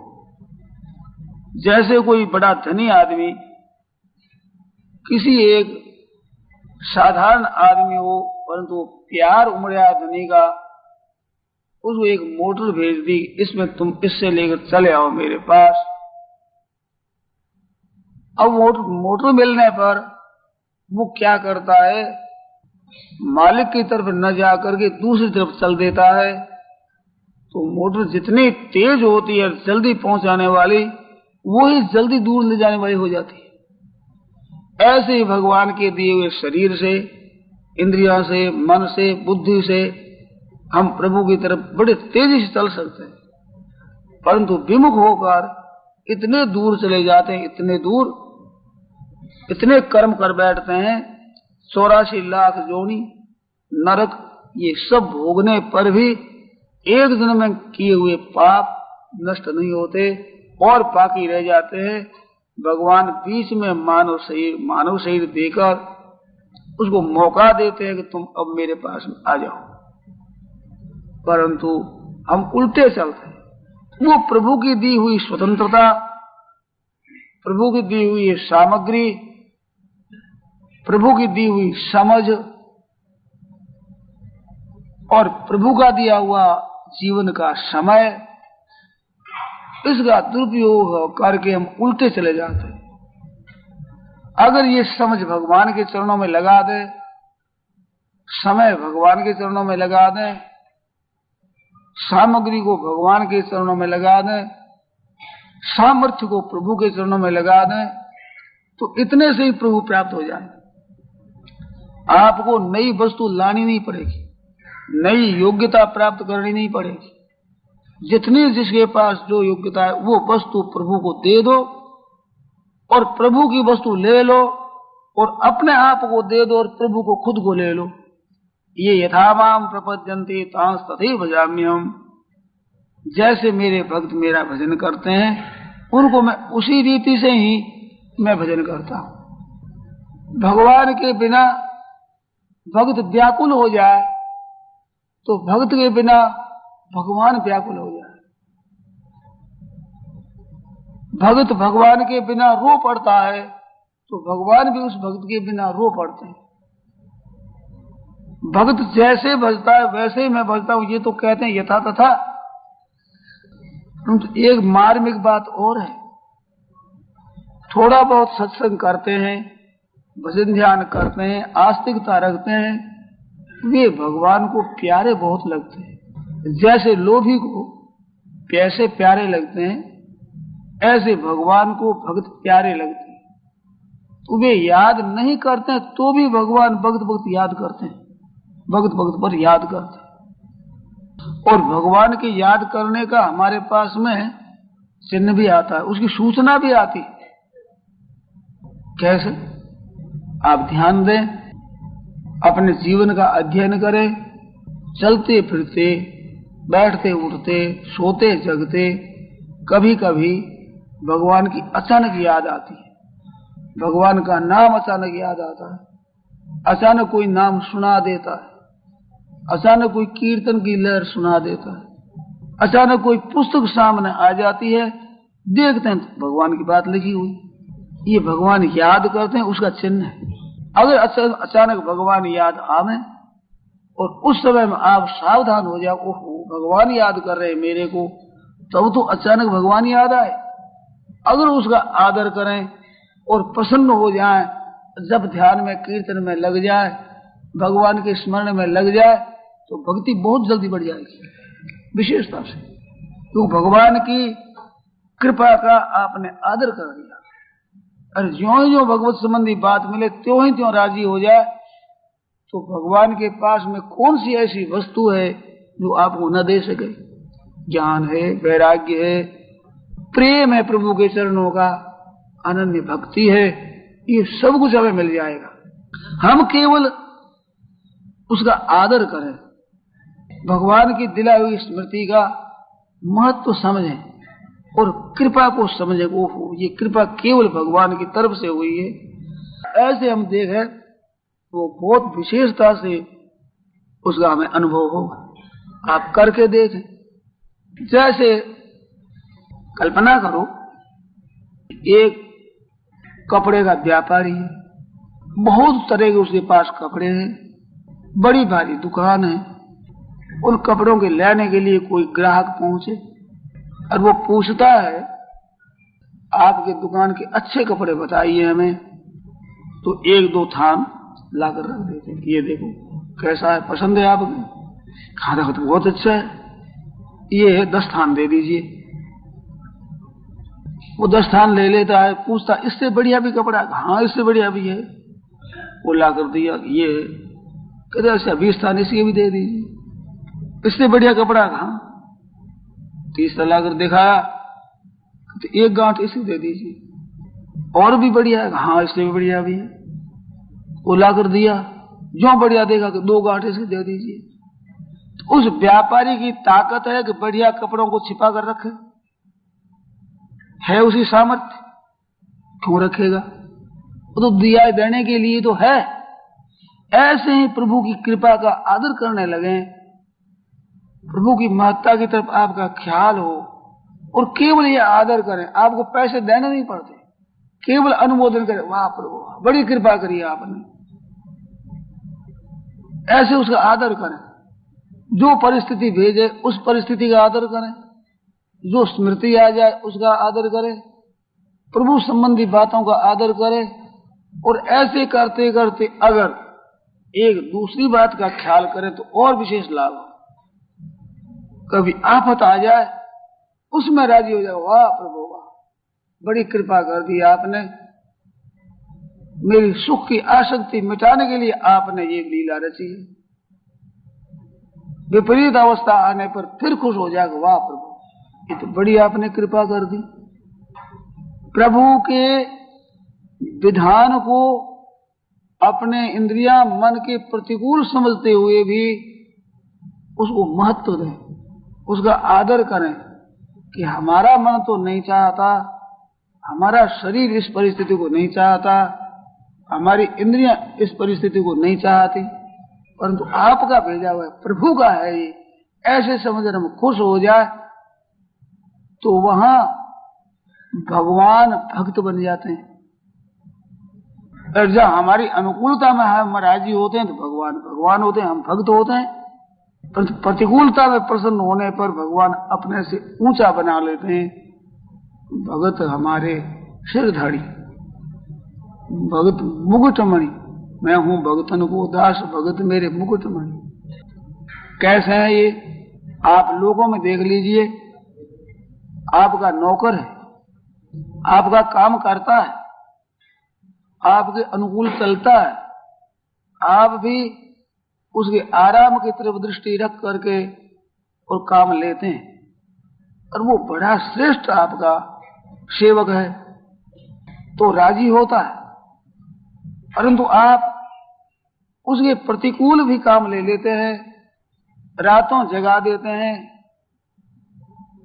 जैसे कोई बड़ा धनी आदमी किसी एक साधारण आदमी हो, परंतु प्यार उमड़ा धनी का, उसको एक मोटर भेज दी, इसमें तुम इससे लेकर चले आओ मेरे पास। अब मोटर मिलने पर वो क्या करता है, मालिक की तरफ न जाकर के दूसरी तरफ चल देता है। तो मोटर जितनी तेज होती है जल्दी पहुंचाने वाली, वो ही जल्दी दूर ले जाने वाली हो जाती है। ऐसे ही भगवान के दिए हुए शरीर से, इंद्रियों से, मन से, बुद्धि से हम प्रभु की तरफ बड़े तेजी से चल सकते हैं, परंतु विमुख होकर इतने दूर चले जाते हैं, इतने दूर, इतने कर्म कर बैठते हैं, 84 लाख जोनी, नरक, ये सब भोगने पर भी एक जन्म में किए हुए पाप नष्ट नहीं होते और बाकी रह जाते हैं। भगवान बीच में मानव शरीर देकर उसको मौका देते हैं कि तुम अब मेरे पास आ जाओ, परंतु हम उल्टे चलते हैं। वो प्रभु की दी हुई स्वतंत्रता, प्रभु की दी हुई सामग्री, प्रभु की दी हुई समझ और प्रभु का दिया हुआ जीवन का समय, इसका दुरुपयोग करके हम उल्टे चले जाते हैं। अगर ये समझ भगवान के चरणों में लगा दे, समय भगवान के चरणों में लगा दे, सामग्री को भगवान के चरणों में लगा दे, सामर्थ्य को प्रभु के चरणों में लगा दे, तो इतने से ही प्रभु प्राप्त हो जाए। आपको नई वस्तु लानी नहीं पड़ेगी, नई योग्यता प्राप्त करनी नहीं पड़ेगी। जितनी जिसके पास जो योग्यता है वो वस्तु प्रभु को दे दो और प्रभु की वस्तु ले लो और अपने आप को दे दो और प्रभु को खुद को ले लो। ये यथा माम प्रपद्यन्ते तांस तथैव भजाम्यहम्। जैसे मेरे भक्त मेरा भजन करते हैं उनको मैं उसी रीति से ही मैं भजन करता हूं। भगवान के बिना भक्त व्याकुल हो जाए तो भक्त के बिना भगवान व्याकुल हो जाए। भक्त भगवान के बिना रो पड़ता है तो भगवान भी उस भक्त के बिना रो पड़ते हैं। भक्त जैसे भजता है वैसे ही मैं भजता हूं, ये तो कहते हैं यथा तथा। एक मार्मिक बात और है, थोड़ा बहुत सत्संग करते हैं, भजन ध्यान करते हैं, आस्तिकता रखते हैं, वे भगवान को प्यारे बहुत लगते हैं। जैसे लोभी को पैसे प्यारे लगते हैं ऐसे भगवान को भक्त प्यारे लगते हैं। तो वे याद नहीं करते तो भी भगवान भक्त भक्त याद करते हैं, भक्त भक्त पर याद करते हैं। और भगवान के याद करने का हमारे पास में चिन्ह भी आता है, उसकी सूचना भी आती है। कैसे? आप ध्यान दें, अपने जीवन का अध्ययन करें। चलते फिरते, बैठते उठते, सोते जगते कभी कभी भगवान की अचानक याद आती है, भगवान का नाम अचानक याद आता है, अचानक कोई नाम सुना देता है, अचानक कोई कीर्तन की लहर सुना देता है, अचानक कोई पुस्तक सामने आ जाती है, देखते हैं तो भगवान की बात लिखी हुई। ये भगवान याद करते हैं, उसका चिन्ह है। अगर अचानक भगवान याद आवे और उस समय में आप सावधान हो जाओ, ओहो भगवान याद कर रहे हैं मेरे को, तब तो अचानक भगवान याद आए। अगर उसका आदर करें और प्रसन्न हो जाए, जब ध्यान में कीर्तन में लग जाए, भगवान के स्मरण में लग जाए तो भक्ति बहुत जल्दी बढ़ जाएगी विशेषता से। तो भगवान की कृपा का आपने आदर कर दिया, और ज्यों ही ज्यों भगवत संबंधी बात मिले त्यों ही त्यों राजी हो जाए। तो भगवान के पास में कौन सी ऐसी वस्तु है जो आपको न दे सके? ज्ञान है, वैराग्य है, प्रेम है प्रभु के चरणों का, अनन्य भक्ति है, ये सब कुछ हमें मिल जाएगा। हम केवल उसका आदर करें, भगवान की दिलाई हुई स्मृति का महत्व समझें और कृपा को समझें। ओहो ये कृपा केवल भगवान की तरफ से हुई है, ऐसे हम देखें तो बहुत विशेषता से उसका हमें अनुभव होगा। आप करके देखें। जैसे कल्पना करो, एक कपड़े का व्यापारी है, बहुत तरह के उसके पास कपड़े हैं, बड़ी भारी दुकान है। उन कपड़ों के लेने के लिए कोई ग्राहक पहुंचे और वो पूछता है आपके दुकान के अच्छे कपड़े बताइए हमें, तो एक दो थान लाकर रख देते, ये देखो कैसा है, पसंद है आपको? खाना तो बहुत अच्छा है, ये 10 थान दे दीजिए। वो 10 थान ले लेता है, पूछता इससे बढ़िया भी कपड़ा है? हाँ इससे बढ़िया भी है। वो लाकर दिया, ये कहते अच्छा 20 थान इसके भी दे दीजिए। इससे बढ़िया कपड़ा कहाँ? 30 लाकर दिखाया, तो एक गांठ इसे दे दीजिए। और भी बढ़िया है? हाँ इससे भी बढ़िया भी है। वो लाकर दिया, जो बढ़िया देखा कि 2 गांठ इसे दे दीजिए। तो उस व्यापारी की ताकत है कि बढ़िया कपड़ों को छिपा कर रखे, है उसी सामर्थ्य, क्यों रखेगा? वो तो दिया देने के लिए तो है। ऐसे ही प्रभु की कृपा का आदर करने लगे, प्रभु की महत्ता की तरफ आपका ख्याल हो और केवल ये आदर करें, आपको पैसे देने नहीं पड़ते, केवल अनुमोदन करें, वाह प्रभु बड़ी कृपा करी आपने। ऐसे उसका आदर करें, जो परिस्थिति भेजे उस परिस्थिति का आदर करें, जो स्मृति आ जाए उसका आदर करें, प्रभु संबंधी बातों का आदर करें। और ऐसे करते करते अगर एक दूसरी बात का ख्याल करें तो और विशेष लाभ हो। कभी आफत आ जाए उसमें राजी हो जाए, वाह प्रभु वाह बड़ी कृपा कर दी आपने, मेरी सुख की आसक्ति मिटाने के लिए आपने ये लीला रची है। विपरीत अवस्था आने पर फिर खुश हो जाएगा, वाह प्रभु ये तो बड़ी आपने कृपा कर दी। प्रभु के विधान को अपने इंद्रियां मन के प्रतिकूल समझते हुए भी उसको महत्व दें, उसका आदर करें कि हमारा मन तो नहीं चाहता, हमारा शरीर इस परिस्थिति को नहीं चाहता, हमारी इंद्रियां इस परिस्थिति को नहीं चाहती, परंतु आपका भेजा हुआ प्रभु का है ये, ऐसे समझ हम खुश हो जाए तो वहां भगवान भक्त बन जाते हैं। और जब हमारी अनुकूलता में हम राजी होते हैं तो भगवान भगवान होते हैं, हम भक्त होते हैं। परंतु प्रतिकूलता में प्रसन्न होने पर भगवान अपने से ऊंचा बना लेते हैं। भगत हमारे सिरधड़ी, भगत मुकुटमणि, मैं हूं भगतन को दास, भगत मेरे मुकुटमणि। कैसे है ये आप लोगों में देख लीजिए, आपका नौकर है, आपका काम करता है, आपके अनुकूल चलता है, आप भी उसके आराम की तरफ दृष्टि रख करके और काम लेते हैं, और वो बड़ा श्रेष्ठ आपका सेवक है तो राजी होता है। परंतु आप उसके प्रतिकूल भी काम ले लेते हैं, रातों जगा देते हैं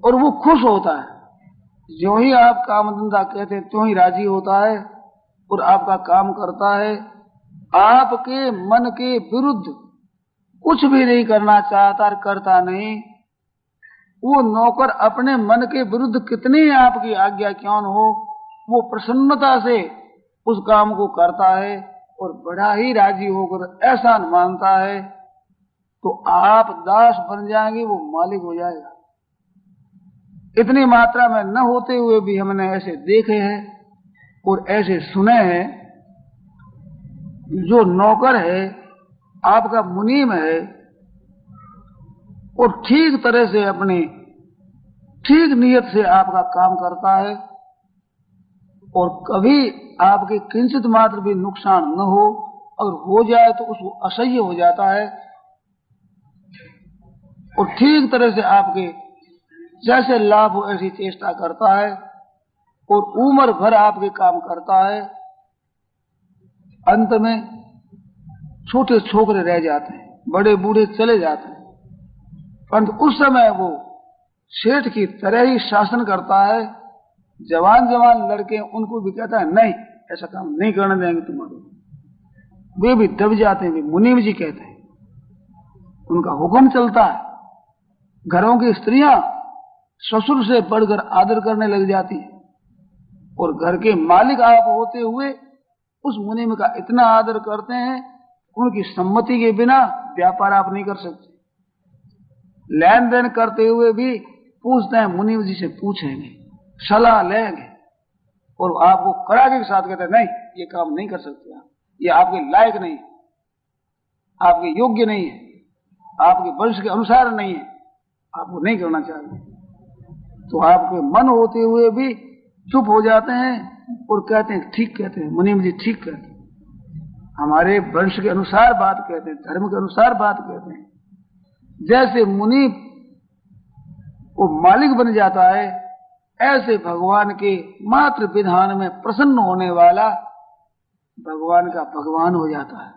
और वो खुश होता है। जो ही आप काम धंधा कहते हैं त्यों ही राजी होता है और आपका काम करता है। आपके मन के विरुद्ध कुछ भी नहीं करना चाहता और करता नहीं। वो नौकर अपने मन के विरुद्ध कितनी आपकी आज्ञा क्यों न हो, वो प्रसन्नता से उस काम को करता है और बड़ा ही राजी होकर एहसान मानता है। तो आप दास बन जाएंगे, वो मालिक हो जाएगा। इतनी मात्रा में न होते हुए भी हमने ऐसे देखे हैं और ऐसे सुने हैं। जो नौकर है आपका मुनीम है और ठीक तरह से अपनी ठीक नियत से आपका काम करता है और कभी आपके किंचित मात्र भी नुकसान न हो, अगर हो जाए तो उसको असह्य हो जाता है और ठीक तरह से आपके जैसे लाभ हो ऐसी चेष्टा करता है और उम्र भर आपके काम करता है। अंत में छोटे छोकरे रह जाते हैं, बड़े बूढ़े चले जाते हैं, परंतु उस समय वो सेठ की तरह ही शासन करता है। जवान जवान लड़के उनको भी कहता है नहीं ऐसा काम नहीं करने देंगे तुम्हारे। वे भी दब जाते हैं, मुनीम जी कहते हैं, उनका हुक्म चलता है। घरों की स्त्रियां ससुर से बढ़कर आदर करने लग जाती है और घर के मालिक आप होते हुए उस मुनीम का इतना आदर करते हैं, उनकी सम्मति के बिना व्यापार आप नहीं कर सकते। लेन देन करते हुए भी पूछते हैं, मुनीम जी से पूछेंगे, सलाह लेंगे और आपको कड़ाके के साथ कहते हैं नहीं ये काम नहीं कर सकते आप, ये आपके लायक नहीं है, आपके योग्य नहीं है, आपके वंश के अनुसार नहीं है, आपको नहीं करना चाहिए। तो आपके मन होते हुए भी चुप हो जाते हैं और कहते हैं ठीक कहते हैं, मुनीम जी ठीक कहते हैं, हमारे वंश के अनुसार बात कहते हैं, धर्म के अनुसार बात कहते हैं। जैसे मुनि वो मालिक बन जाता है, ऐसे भगवान के मात्र विधान में प्रसन्न होने वाला भगवान का भगवान हो जाता है।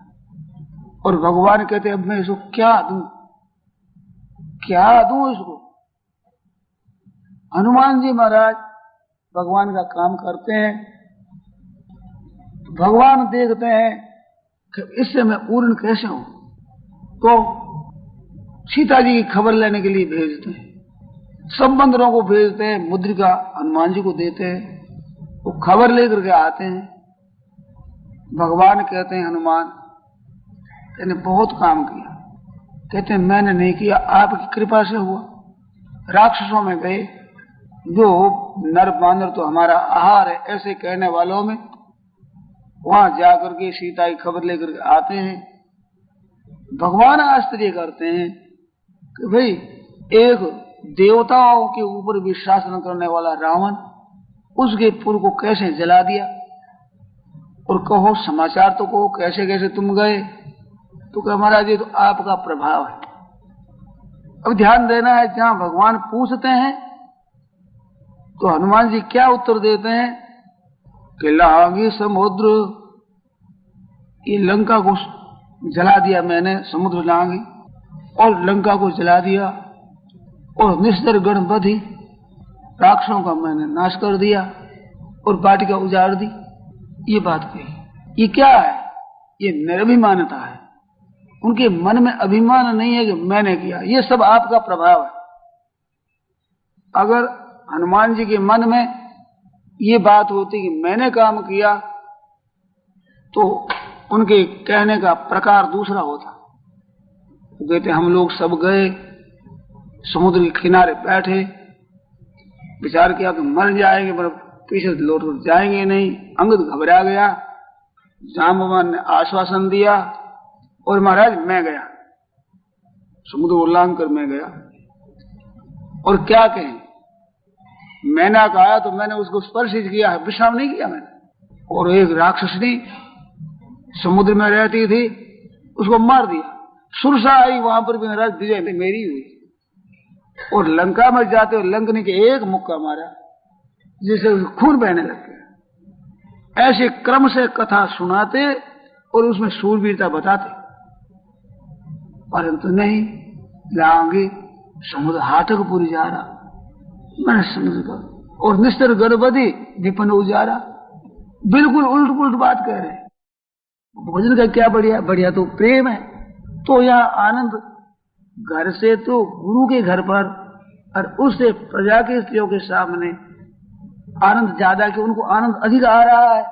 और भगवान कहते हैं अब मैं इसको क्या दूं, क्या दूं इसको। हनुमान जी महाराज भगवान का काम करते हैं, भगवान देखते हैं कि इससे मैं पूर्ण कैसे हूं, तो सीता जी की खबर लेने के लिए भेजते हैं, सब बंदरों को भेजते हैं, मुद्रिका हनुमान जी को देते हैं, वो खबर लेकर के आते हैं। भगवान कहते हैं हनुमान तेने बहुत काम किया, कहते हैं मैंने नहीं किया, आपकी कृपा से हुआ। राक्षसों में गए, जो नर बानर तो हमारा आहार है ऐसे कहने वालों में, वहां जाकर के सीता की खबर लेकर के आते हैं। भगवान आश्चर्य करते हैं कि भाई एक देवताओं के ऊपर भी शासन करने वाला रावण, उसके पुर को कैसे जला दिया, और कहो समाचार तो कहो कैसे कैसे तुम गए। तो कहा महाराज ये तो आपका प्रभाव है, अब ध्यान देना है, जहां भगवान पूछते हैं तो हनुमान जी क्या उत्तर देते हैं कि लांगी समुद्र, ये लंका को जला दिया मैंने, समुद्र लांगी, और लंका को जला दिया, और निस्तर गणपति राक्षसों का मैंने नाश कर दिया, और वाटिका उजाड़ दी। ये बात कही। ये क्या है? ये निर्भिमानता है। उनके मन में अभिमान नहीं है कि मैंने किया। ये सब आपका प्रभाव है। अगर हनुमान जी के मन में ये बात होती कि मैंने काम किया, तो उनके कहने का प्रकार दूसरा होता। तो कहते हम लोग सब गए, समुद्र के किनारे बैठे, विचार किया कि मर जाएंगे, पर पीछे लौट जाएंगे नहीं। अंगद घबरा गया, जांबवान ने आश्वासन दिया, और महाराज मैं गया, समुद्र उल्लांघन कर मैं गया। और क्या कहें, मैंने कहा तो मैंने उसको स्पर्श किया है, विश्राम नहीं किया मैंने। और एक राक्षसनी समुद्र में रहती थी, उसको मार दिया। सुरसा आई, वहां पर भी महाराज विजय मेरी हुई। और लंका में जाते हुए लंकनी के एक मुक्का मारा, जिससे उसको खून बहने लग गया। ऐसे क्रम से कथा सुनाते और उसमें शूरवीरता बताते, परंतु नहीं, लांगी समुद्र हाटकपुरी जा रहा, मैंने समझ कर, और निस्तर गणपति विपन उजारा। बिल्कुल उल्ट पुल्ट बात कह रहे हैं। भोजन का क्या बढ़िया? बढ़िया तो प्रेम है। तो यहाँ आनंद घर से तो गुरु के घर पर, और उससे प्रजा के स्त्रियों के सामने आनंद ज्यादा, कि उनको आनंद अधिक आ रहा है।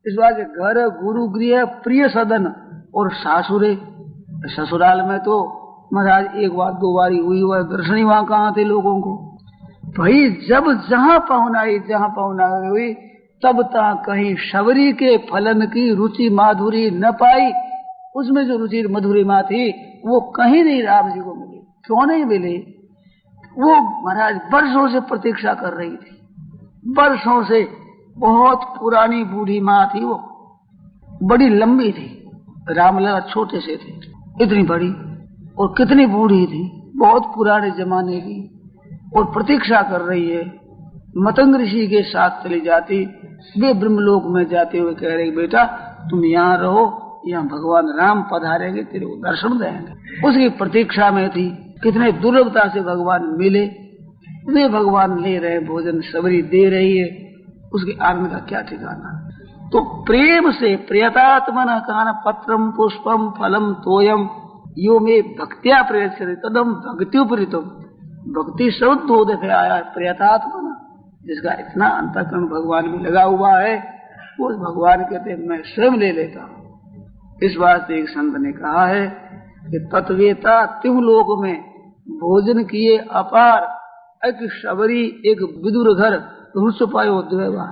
इस बात के घर, गुरु गृह, प्रिय सदन, और सासुरे, ससुराल में तो महाराज एक बार दो बारी हुई हुआ, दर्शन ही वहां कहाँ थे लोगों को। भाई जब जहां पहुनाई हुई, तब तक कहीं शबरी के फलन की रुचि माधुरी न पाई। उसमें जो रुचि मधुरी माँ थी, वो कहीं नहीं राम जी को मिली। क्यों नहीं मिली? वो महाराज वर्षों से प्रतीक्षा कर रही थी, वर्षों से। बहुत पुरानी बूढ़ी माँ थी वो, बड़ी लंबी थी। रामलला छोटे से थे, इतनी बड़ी, और कितनी बूढ़ी थी, बहुत पुराने जमाने की, और प्रतीक्षा कर रही है। मतंग ऋषि के साथ चली जाती, वे ब्रह्मलोक में जाते हुए कह रहे बेटा तुम यहाँ रहो, यहाँ भगवान राम पधारेंगे, तेरे को दर्शन देंगे। उसकी प्रतीक्षा में थी। कितने दुर्लभता से भगवान मिले। वे भगवान ले रहे भोजन, सबरी दे रही है, उसके आनंद का क्या ठिकाना। तो प्रेम से प्रियतात्मन कान पत्रम पुष्पम फलम तोयम यो में भक्त्या प्रयच्छति तदम भक्त्युपरीतम। भक्ति शब्द दो दफे आया है, प्रियतात्मन, जिसका इतना अंतःकरण भगवान में लगा हुआ है, वो भगवान कहते हैं मैं स्वयं ले लेता हूँ। इस बात से एक संत ने कहा है कि तत्वेता तिहु लोक में भोजन किए अपार, एक शबरी एक विदुर घर रुच पायो द्वैवा।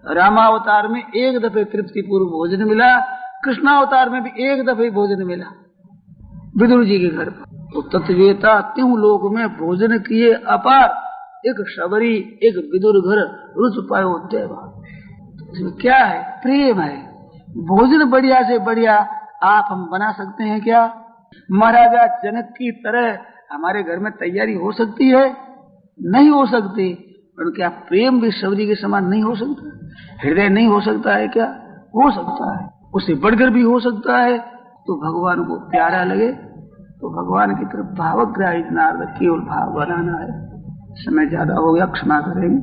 रामावतार में एक दफे तृप्ति पूर्व भोजन मिला, कृष्णावतार में भी एक दफे भोजन मिला विदुर जी के घर पर। तो तत्वेता तिहु लोक में भोजन किए अपार, एक शबरी एक विदुर घर रुच पायो द्वैवा। इसमें क्या है? प्रेम है। भोजन बढ़िया से बढ़िया आप हम बना सकते हैं क्या? महाराजा जनक की तरह हमारे घर में तैयारी हो सकती है? नहीं हो सकती। पर क्या प्रेम भी शबरी के समान नहीं हो सकता? हृदय नहीं हो सकता है क्या? हो सकता है, उससे बढ़कर भी हो सकता है। तो भगवान को प्यारा लगे तो भगवान की तरफ भावग्राही नारद केवल भाव बनाना है। समय ज्यादा हो गया, क्षमा करेंगे।